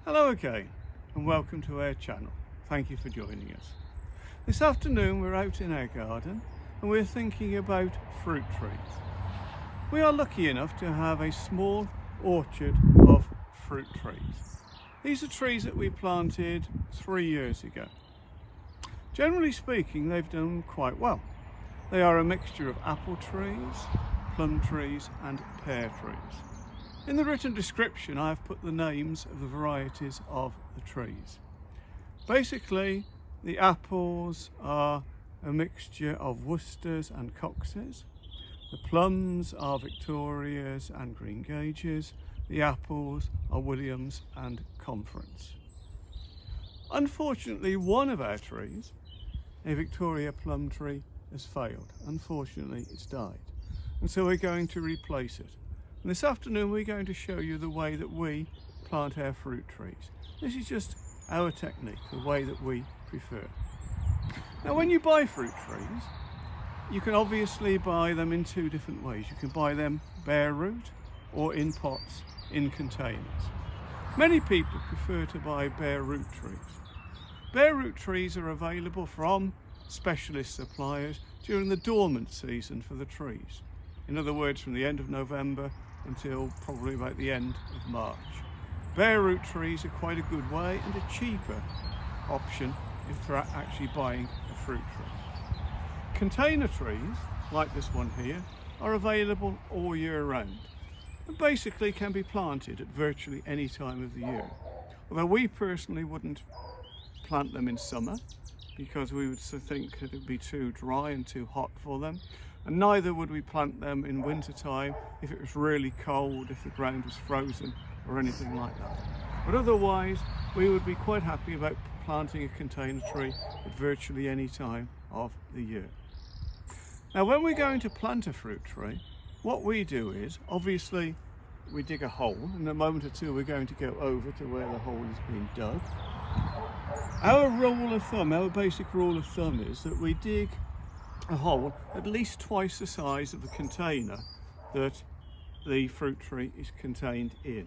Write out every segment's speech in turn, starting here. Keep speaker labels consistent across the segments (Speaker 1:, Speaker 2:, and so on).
Speaker 1: Hello again and welcome to our channel. Thank you for joining us. This afternoon we're out in our garden and we're thinking about fruit trees. We are lucky enough to have a small orchard of fruit trees. These are trees that we planted 3 years ago. Generally speaking, they've done quite well. They are a mixture of apple trees, plum trees and pear trees. In the written description I've put the names of the varieties of the trees. Basically the apples are a mixture of Worcesters and Coxes. The plums are Victorias and Green Gages. The apples are Williams and Conference. Unfortunately, one of our trees, a Victoria Plum tree, has failed. Unfortunately, it's died. And so we're going to replace it. And this afternoon we're going to show you the way that we plant our fruit trees. This is just our technique, the way that we prefer. Now when you buy fruit trees, you can obviously buy them in two different ways. You can buy them bare root or in pots, in containers. Many people prefer to buy bare root trees. Bare root trees are available from specialist suppliers during the dormant season for the trees. In other words, from the end of November until probably about the end of March. Bare root trees are quite a good way and a cheaper option if you're actually buying a fruit tree. Container trees, like this one here, are available all year round and basically can be planted at virtually any time of the year. Although we personally wouldn't plant them in summer because we would think that it would be too dry and too hot for them. And neither would we plant them in winter time if it was really cold, if the ground was frozen or anything like that. But otherwise, we would be quite happy about planting a container tree at virtually any time of the year. Now, when we're going to plant a fruit tree, what we do is, obviously, we dig a hole. In a moment or two, we're going to go over to where the hole is being dug. Our rule of thumb, our basic rule of thumb is that we dig a hole at least twice the size of the container that the fruit tree is contained in.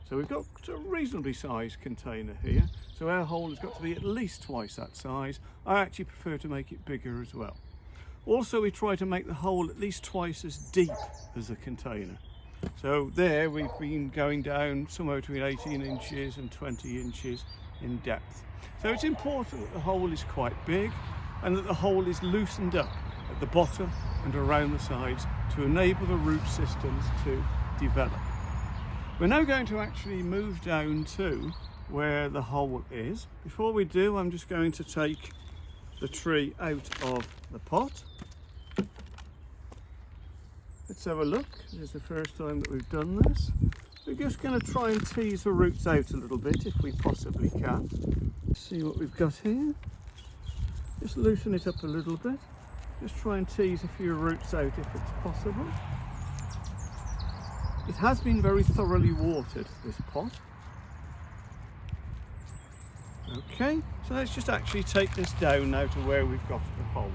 Speaker 1: So we've got a reasonably sized container here, so our hole has got to be at least twice that size. I actually prefer to make it bigger as well. Also, we try to make the hole at least twice as deep as the container. So there we've been going down somewhere between 18 inches and 20 inches in depth. So it's important that the hole is quite big and that the hole is loosened up at the bottom and around the sides to enable the root systems to develop. We're now going to actually move down to where the hole is. Before we do, I'm just going to take the tree out of the pot. Let's have a look. This is the first time that we've done this. We're just going to try and tease the roots out a little bit if we possibly can. See what we've got here. Just loosen it up a little bit. Just try and tease a few roots out if it's possible. It has been very thoroughly watered, this pot. Okay, so let's just actually take this down now to where we've got the hole.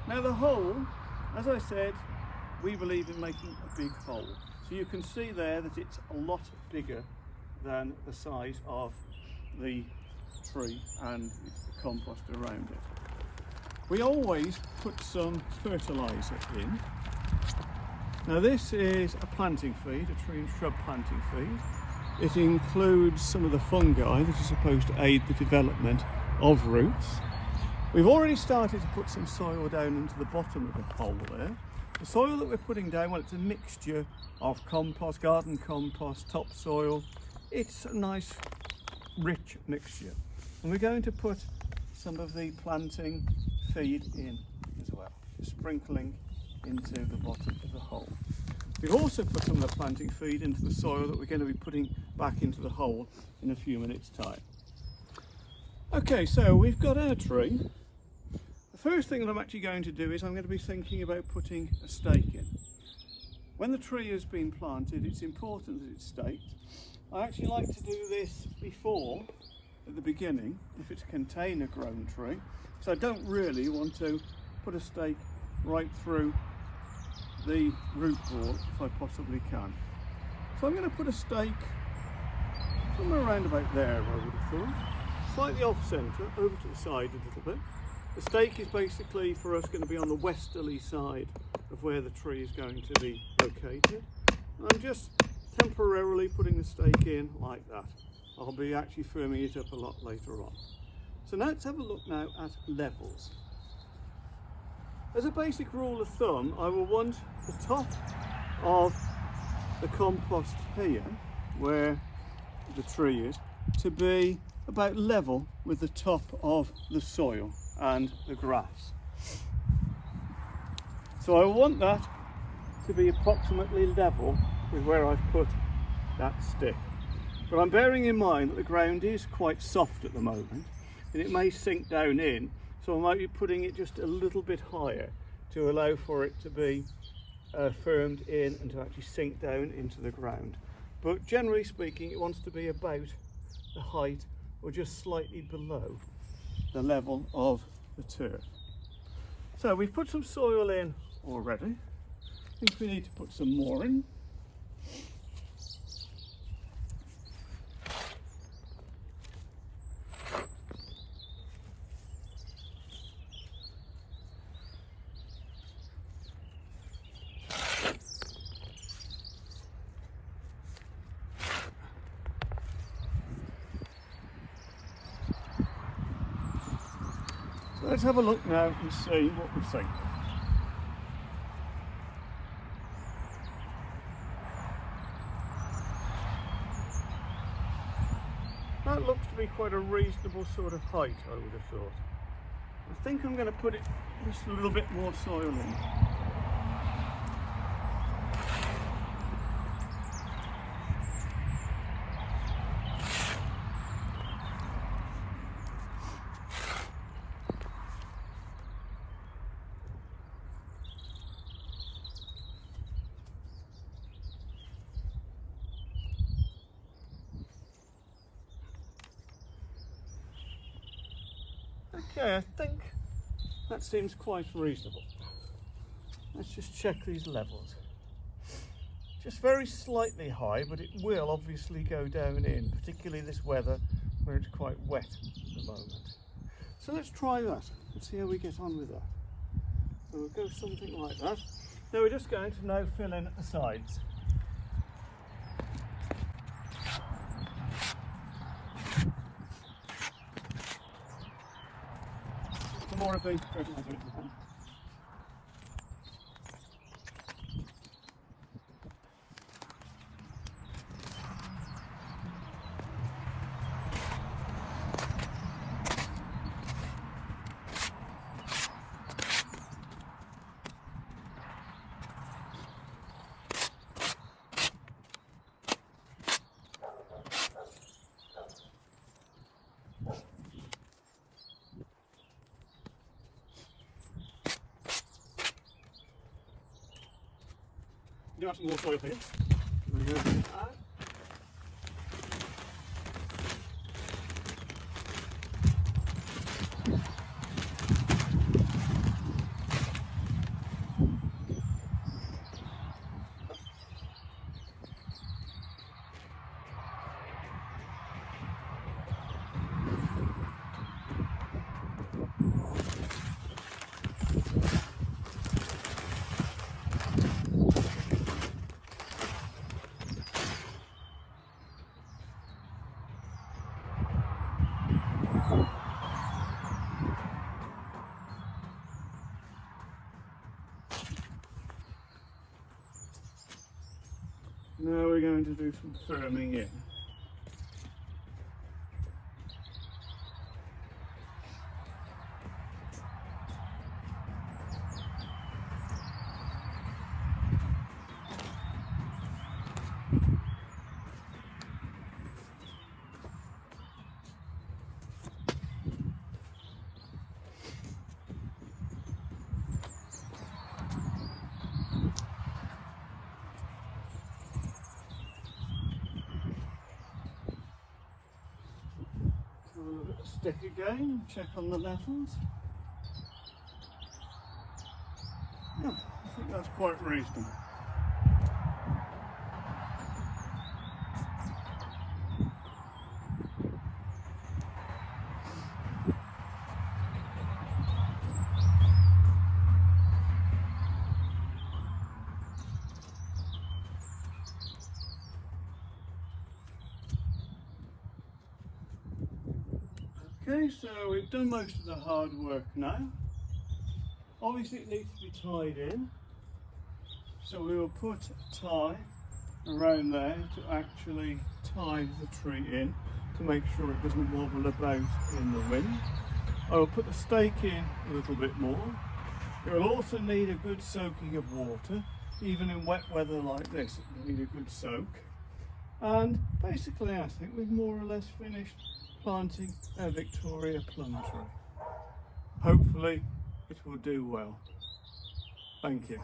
Speaker 1: Now the hole, as I said, we believe in making a big hole. So you can see there that it's a lot bigger than the size of the tree and the compost around it. We always put some fertiliser in. Now this is a planting feed, a tree and shrub planting feed. It includes some of the fungi that are supposed to aid the development of roots. We've already started to put some soil down into the bottom of the hole there. The soil that we're putting down, well, it's a mixture of compost, garden compost, topsoil. It's a nice rich mixture. And we're going to put some of the planting feed in as well, sprinkling into the bottom of the hole. We've also put some of the planting feed into the soil that we're going to be putting back into the hole in a few minutes' time. Okay, so we've got our tree. The first thing that I'm actually going to do is I'm going to be thinking about putting a stake in. When the tree has been planted, it's important that it's staked. I actually like to do this before, at the beginning, if it's a container grown tree. So I don't really want to put a stake right through the root ball if I possibly can. So I'm going to put a stake somewhere around about there, I would have thought. Slightly off centre, over to the side a little bit. The stake is basically for us going to be on the westerly side of where the tree is going to be located. And I'm just temporarily putting the stake in like that. I'll be actually firming it up a lot later on. So now let's have a look now at levels. As a basic rule of thumb, I will want the top of the compost here, where the tree is, to be about level with the top of the soil and the grass. So I want that to be approximately level with where I've put that stick. But I'm bearing in mind that the ground is quite soft at the moment and it may sink down in, so I might be putting it just a little bit higher to allow for it to be firmed in and to actually sink down into the ground. But generally speaking, it wants to be about the height or just slightly below the level of the turf. So we've put some soil in already. I think we need to put some more in. Let's have a look now and see what we think. That looks to be quite a reasonable sort of height, I would have thought. I think I'm going to put it just a little bit more soil in. Okay, I think that seems quite reasonable. Let's just check these levels. Just very slightly high, but it will obviously go down in, particularly this weather where it's quite wet at the moment. So let's try that and see how we get on with that. So we'll go something like that. Now we're just going to now fill in at the sides. More of these fertilizer. Do have some more soil here. Now we're going to do some firming in. Look at the stick again, check on the levels. Yeah, I think that's quite reasonable. Okay, so we've done most of the hard work now. Obviously it needs to be tied in, so we will put a tie around there to actually tie the tree in to make sure it doesn't wobble about in the wind. I will put the stake in a little bit more. It will also need a good soaking of water. Even in wet weather like this, it will need a good soak. And basically I think we've more or less finished planting a Victoria plum tree. Hopefully it will do well. Thank you.